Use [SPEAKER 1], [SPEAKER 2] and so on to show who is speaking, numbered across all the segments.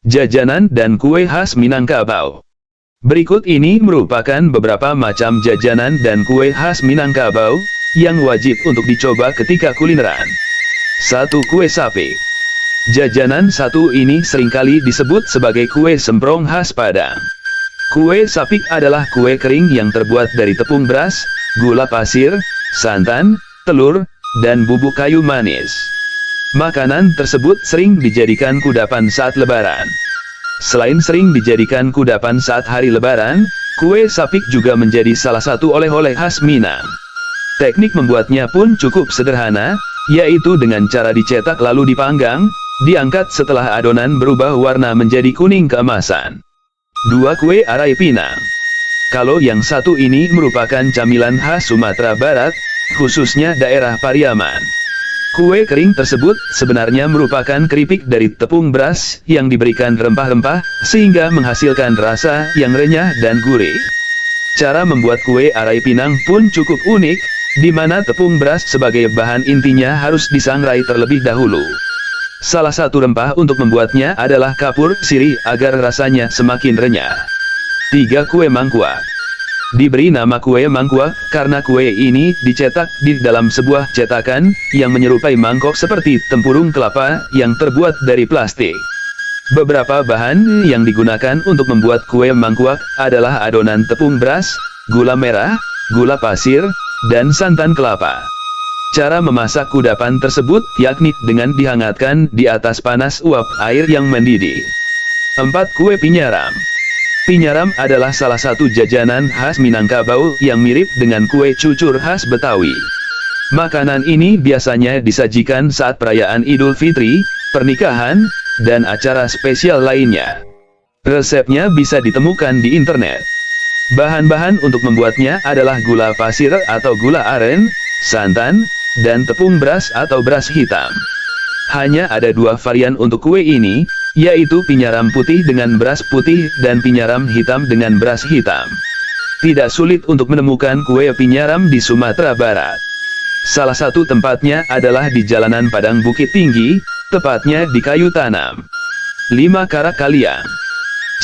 [SPEAKER 1] Jajanan dan kue khas Minangkabau. Berikut ini merupakan beberapa macam jajanan dan kue khas Minangkabau yang wajib untuk dicoba ketika kulineran. 1. Kue sapi. Jajanan satu ini seringkali disebut sebagai kue semprong khas Padang. Kue sapik adalah kue kering yang terbuat dari tepung beras, gula pasir, santan, telur, dan bubuk kayu manis. Makanan tersebut sering dijadikan kudapan saat lebaran. Selain sering dijadikan kudapan saat hari lebaran, kue sapik juga menjadi salah satu oleh-oleh khas Minang. Teknik membuatnya pun cukup sederhana, yaitu dengan cara dicetak lalu dipanggang, diangkat setelah adonan berubah warna menjadi kuning keemasan. 2. Kue arai pinang. Kalau yang satu ini merupakan camilan khas Sumatera Barat, khususnya daerah Pariaman. Kue kering tersebut sebenarnya merupakan keripik dari tepung beras yang diberikan rempah-rempah, sehingga menghasilkan rasa yang renyah dan gurih. Cara membuat kue arai pinang pun cukup unik, di mana tepung beras sebagai bahan intinya harus disangrai terlebih dahulu. Salah satu rempah untuk membuatnya adalah kapur sirih agar rasanya semakin renyah. 3. Kue mangkuak. Diberi nama kue mangkuak karena kue ini dicetak di dalam sebuah cetakan yang menyerupai mangkok seperti tempurung kelapa yang terbuat dari plastik. Beberapa bahan yang digunakan untuk membuat kue mangkuak adalah adonan tepung beras, gula merah, gula pasir, dan santan kelapa. Cara memasak kudapan tersebut yakni dengan dihangatkan di atas panas uap air yang mendidih. 4. Kue pinyaram. Pinyaram adalah salah satu jajanan khas Minangkabau yang mirip dengan kue cucur khas Betawi. Makanan ini biasanya disajikan saat perayaan Idul Fitri, pernikahan, dan acara spesial lainnya. Resepnya bisa ditemukan di internet. Bahan-bahan untuk membuatnya adalah gula pasir atau gula aren, santan, dan tepung beras atau beras hitam. Hanya ada dua varian untuk kue ini, yaitu pinyaram putih dengan beras putih dan pinyaram hitam dengan beras hitam. Tidak sulit untuk menemukan kue pinyaram di Sumatera Barat. Salah satu tempatnya adalah di jalanan Padang Bukit Tinggi, tepatnya di Kayu Tanam. 5. Karak kaliang.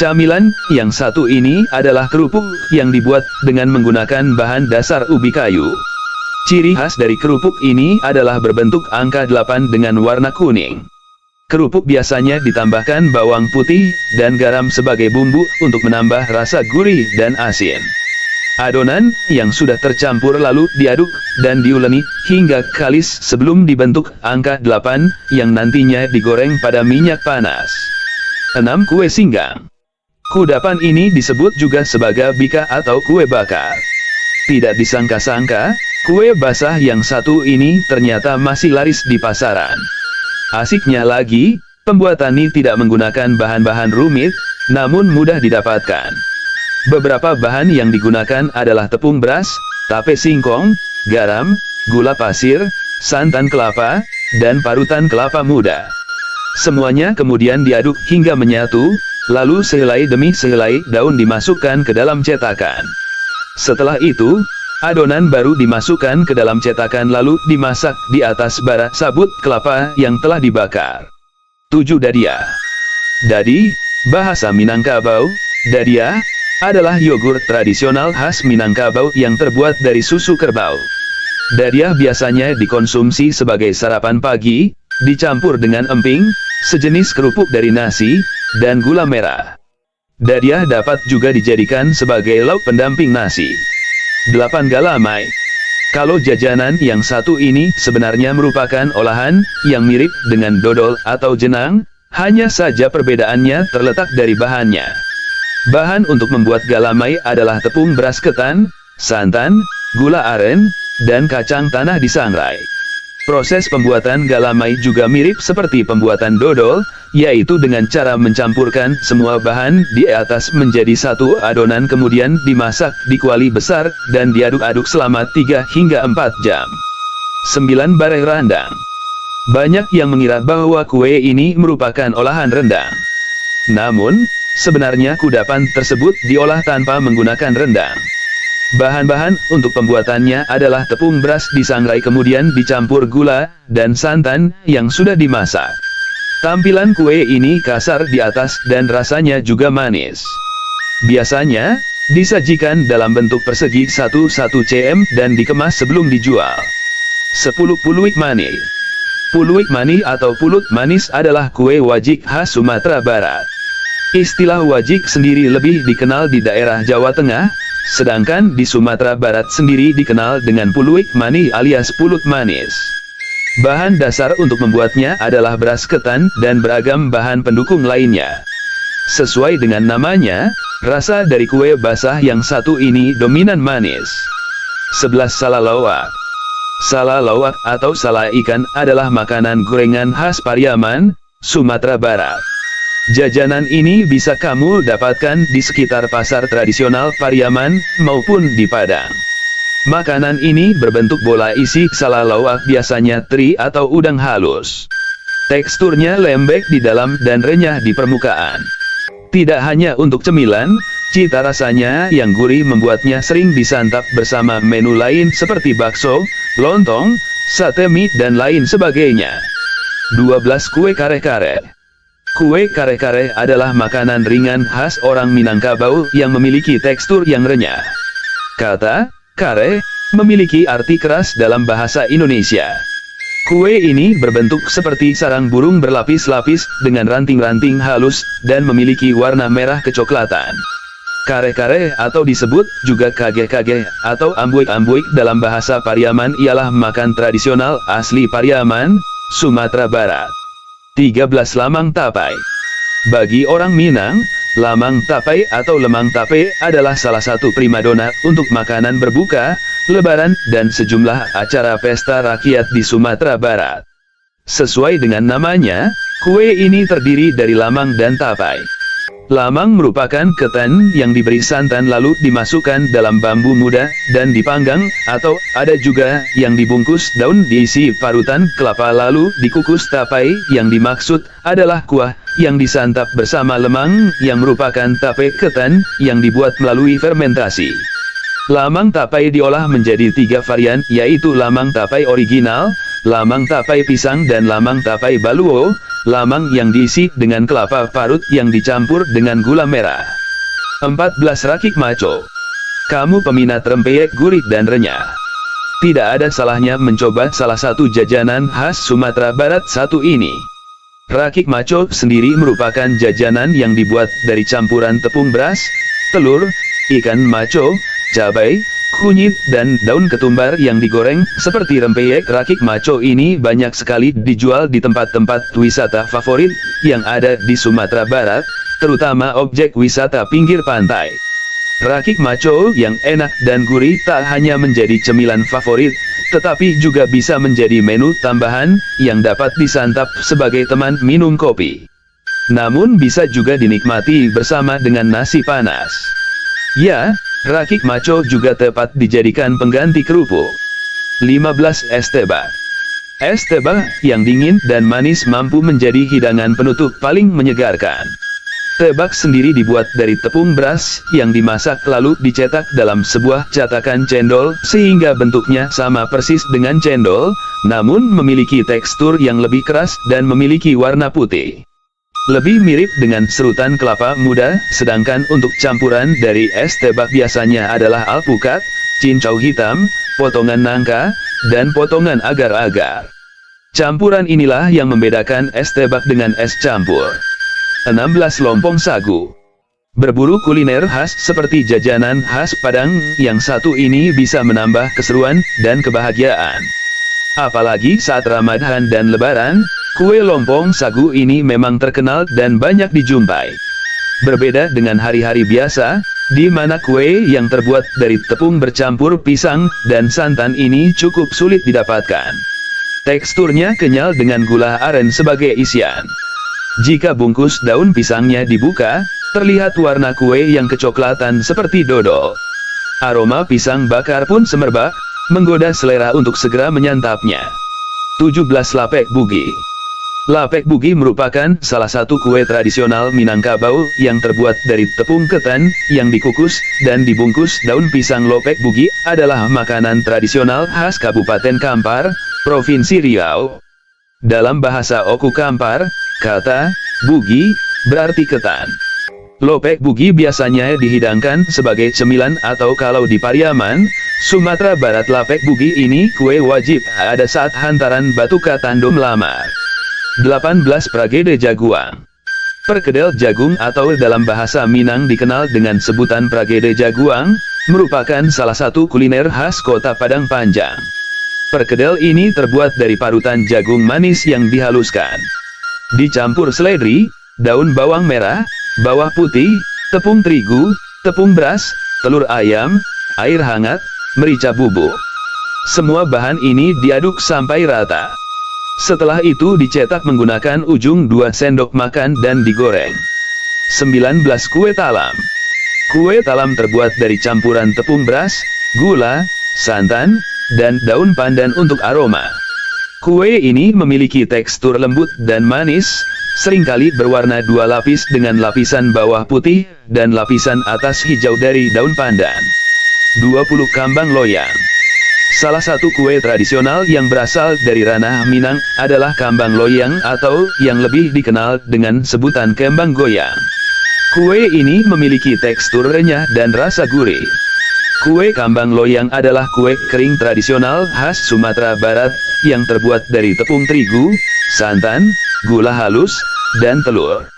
[SPEAKER 1] Camilan yang satu ini adalah kerupuk yang dibuat dengan menggunakan bahan dasar ubi kayu. Ciri khas dari kerupuk ini adalah berbentuk angka 8 dengan warna kuning. Kerupuk biasanya ditambahkan bawang putih dan garam sebagai bumbu untuk menambah rasa gurih dan asin. Adonan yang sudah tercampur lalu diaduk dan diuleni hingga kalis sebelum dibentuk angka 8 yang nantinya digoreng pada minyak panas. 6. Kue singgang. Kudapan ini disebut juga sebagai bika atau kue bakar. Tidak disangka-sangka, kue basah yang satu ini ternyata masih laris di pasaran. Asiknya lagi, pembuatan ini tidak menggunakan bahan-bahan rumit, namun mudah didapatkan. Beberapa bahan yang digunakan adalah tepung beras, tape singkong, garam, gula pasir, santan kelapa, dan parutan kelapa muda. Semuanya kemudian diaduk hingga menyatu, lalu sehelai demi sehelai daun dimasukkan ke dalam cetakan. Setelah itu, adonan baru dimasukkan ke dalam cetakan lalu dimasak di atas bara sabut kelapa yang telah dibakar. 7. Dadia. Dadi, bahasa Minangkabau, dadia, adalah yogurt tradisional khas Minangkabau yang terbuat dari susu kerbau. Dadia biasanya dikonsumsi sebagai sarapan pagi, dicampur dengan emping, sejenis kerupuk dari nasi, dan gula merah. Dadia dapat juga dijadikan sebagai lauk pendamping nasi. 8. Galamai. Kalau jajanan yang satu ini sebenarnya merupakan olahan yang mirip dengan dodol atau jenang, hanya saja perbedaannya terletak dari bahannya. Bahan untuk membuat galamai adalah tepung beras ketan, santan, gula aren, dan kacang tanah disangrai. Proses pembuatan galamai juga mirip seperti pembuatan dodol, yaitu dengan cara mencampurkan semua bahan di atas menjadi satu adonan kemudian dimasak di kuali besar dan diaduk-aduk selama 3 hingga 4 jam. 9. Bareng rendang. Banyak yang mengira bahwa kue ini merupakan olahan rendang. Namun, sebenarnya kudapan tersebut diolah tanpa menggunakan rendang. Bahan-bahan untuk pembuatannya adalah tepung beras disangrai kemudian dicampur gula dan santan yang sudah dimasak. Tampilan kue ini kasar di atas dan rasanya juga manis. Biasanya, disajikan dalam bentuk persegi 1 cm dan dikemas sebelum dijual. 10 Puluik Mani. Puluik mani atau pulut manis adalah kue wajik khas Sumatera Barat. Istilah wajik sendiri lebih dikenal di daerah Jawa Tengah, sedangkan di Sumatera Barat sendiri dikenal dengan puluik mani alias pulut manis. Bahan dasar untuk membuatnya adalah beras ketan dan beragam bahan pendukung lainnya. Sesuai dengan namanya, rasa dari kue basah yang satu ini dominan manis. 11 Salalawak. Salalawak atau sala ikan adalah makanan gorengan khas Pariaman, Sumatera Barat. Jajanan ini bisa kamu dapatkan di sekitar pasar tradisional Pariaman maupun di Padang. Makanan ini berbentuk bola isi salalawak, biasanya teri atau udang halus. Teksturnya lembek di dalam dan renyah di permukaan. Tidak hanya untuk cemilan, cita rasanya yang gurih membuatnya sering disantap bersama menu lain seperti bakso, lontong, sate mie dan lain sebagainya. 12 Kue Kare-Kare. Kue kare-kare adalah makanan ringan khas orang Minangkabau yang memiliki tekstur yang renyah. Kata kare memiliki arti keras dalam bahasa Indonesia. Kue ini berbentuk seperti sarang burung berlapis-lapis dengan ranting-ranting halus dan memiliki warna merah kecoklatan. Kare-kare atau disebut juga kage-kage atau ambuik-ambuik dalam bahasa Pariaman ialah makan tradisional asli Pariaman, Sumatera Barat. 13 Lamang Tapai. Bagi orang Minang, lamang tapai atau lemang tape adalah salah satu primadona untuk makanan berbuka, lebaran, dan sejumlah acara pesta rakyat di Sumatera Barat. Sesuai dengan namanya, kue ini terdiri dari lamang dan tapai. Lamang merupakan ketan yang diberi santan lalu dimasukkan dalam bambu muda dan dipanggang, atau ada juga yang dibungkus daun diisi parutan kelapa lalu dikukus. Tapai yang dimaksud adalah kuah yang disantap bersama lemang yang merupakan tape ketan yang dibuat melalui fermentasi. Lamang tapai diolah menjadi 3 varian, yaitu lamang tapai original, lamang tapai pisang dan lamang tapai baluo, lamang yang diisi dengan kelapa parut yang dicampur dengan gula merah. 14 Rakik Maco. Kamu peminat rempeyek gurih dan renyah? Tidak ada salahnya mencoba salah satu jajanan khas Sumatera Barat satu ini. Rakik Maco sendiri merupakan jajanan yang dibuat dari campuran tepung beras, telur, ikan maco, cabai, kunyit, dan daun ketumbar yang digoreng. Seperti rempeyek Rakik Maco ini banyak sekali dijual di tempat-tempat wisata favorit yang ada di Sumatera Barat, terutama objek wisata pinggir pantai. Rakik Maco yang enak dan gurih tak hanya menjadi cemilan favorit, tetapi juga bisa menjadi menu tambahan yang dapat disantap sebagai teman minum kopi. Namun bisa juga dinikmati bersama dengan nasi panas. Ya, Rakik Maco juga tepat dijadikan pengganti kerupuk. 15 Es Tebak. Es tebak yang dingin dan manis mampu menjadi hidangan penutup paling menyegarkan. Tebak sendiri dibuat dari tepung beras yang dimasak lalu dicetak dalam sebuah cetakan cendol sehingga bentuknya sama persis dengan cendol, namun memiliki tekstur yang lebih keras dan memiliki warna putih. Lebih mirip dengan serutan kelapa muda, sedangkan untuk campuran dari es tebak biasanya adalah alpukat, cincau hitam, potongan nangka, dan potongan agar-agar. Campuran inilah yang membedakan es tebak dengan es campur. 16 Lompong Sagu. Berburu kuliner khas seperti jajanan khas Padang yang satu ini bisa menambah keseruan dan kebahagiaan. Apalagi saat Ramadan dan Lebaran, kue lompong sagu ini memang terkenal dan banyak dijumpai. Berbeda dengan hari-hari biasa, di mana kue yang terbuat dari tepung bercampur pisang dan santan ini cukup sulit didapatkan. Teksturnya kenyal dengan gula aren sebagai isian. Jika bungkus daun pisangnya dibuka, terlihat warna kue yang kecoklatan seperti dodol. Aroma pisang bakar pun semerbak, menggoda selera untuk segera menyantapnya. 17 Lapek Bugi. Lapek Bugi merupakan salah satu kue tradisional Minangkabau yang terbuat dari tepung ketan yang dikukus dan dibungkus daun pisang. Lapek Bugi adalah makanan tradisional khas Kabupaten Kampar, Provinsi Riau. Dalam bahasa Oku Kampar, Kata bugi berarti ketan. Lopek bugi biasanya dihidangkan sebagai cemilan atau kalau di Pariaman, Sumatera Barat lapek bugi ini kue wajib ada saat hantaran batu katando melamar. 18 Pragede Jaguang. Perkedel jagung atau dalam bahasa Minang dikenal dengan sebutan Pragede Jaguang, merupakan salah satu kuliner khas kota Padang Panjang. Perkedel ini terbuat dari parutan jagung manis yang dihaluskan. Dicampur seledri, daun bawang merah, bawang putih, tepung terigu, tepung beras, telur ayam, air hangat, merica bubuk. Semua bahan ini diaduk sampai rata. Setelah itu dicetak menggunakan ujung 2 sendok makan dan digoreng. 19 Kue talam. Kue talam terbuat dari campuran tepung beras, gula, santan, dan daun pandan untuk aroma. Kue ini memiliki tekstur lembut dan manis, seringkali berwarna 2 lapis dengan lapisan bawah putih, dan lapisan atas hijau dari daun pandan. 20 Kambang loyang. Salah satu kue tradisional yang berasal dari ranah Minang adalah kambang loyang atau yang lebih dikenal dengan sebutan kembang goyang. Kue ini memiliki tekstur renyah dan rasa gurih. Kue kambang loyang adalah kue kering tradisional khas Sumatera Barat yang terbuat dari tepung terigu, santan, gula halus, dan telur.